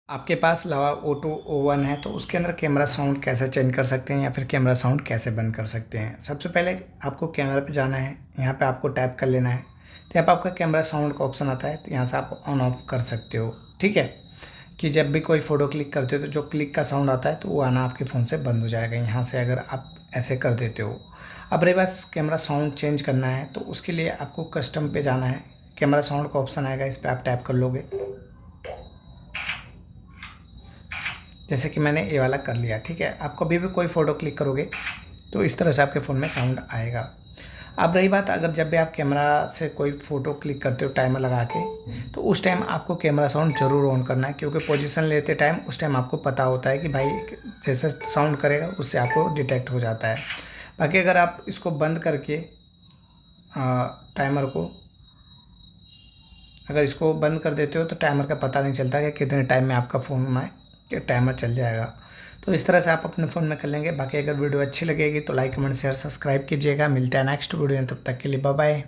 आपके पास लावा O2 O1 है तो उसके अंदर कैमरा साउंड कैसे चेंज कर सकते हैं या फिर कैमरा साउंड कैसे बंद कर सकते हैं। सबसे पहले आपको कैमरा पे जाना है, यहाँ पे आपको टैप कर लेना है। तो यहाँ पे आपका कैमरा साउंड का ऑप्शन आता है, तो यहाँ से आप ऑन ऑफ कर सकते हो। ठीक है, कि जब भी कोई फ़ोटो क्लिक करते हो तो जो क्लिक का साउंड आता है तो वो आना आपके फ़ोन से बंद हो जाएगा, यहाँ से अगर आप ऐसे कर देते हो। अब रही बात कैमरा साउंड चेंज करना है तो उसके लिए आपको कस्टम पे जाना है। कैमरा साउंड का ऑप्शन आएगा, इस पर आप टैप कर लोगे। जैसे कि मैंने ये वाला कर लिया। ठीक है, आप कभी भी कोई फ़ोटो क्लिक करोगे तो इस तरह से आपके फ़ोन में साउंड आएगा। अब रही बात, अगर जब भी आप कैमरा से कोई फ़ोटो क्लिक करते हो टाइमर लगा के, तो उस टाइम आपको कैमरा साउंड ज़रूर ऑन करना है, क्योंकि पोजीशन लेते टाइम उस टाइम आपको पता होता है कि भाई जैसे साउंड करेगा उससे आपको डिटेक्ट हो जाता है। बाकी अगर आप इसको बंद करके टाइमर को अगर इसको बंद कर देते हो तो टाइमर का पता नहीं चलता कि कितने टाइम में आपका फ़ोन में कि टाइमर चल जाएगा। तो इस तरह से आप अपने फ़ोन में कर लेंगे। बाकी अगर वीडियो अच्छी लगेगी तो लाइक कमेंट शेयर सब्सक्राइब कीजिएगा। मिलते हैं नेक्स्ट वीडियो में, तब तक के लिए बाय बाय।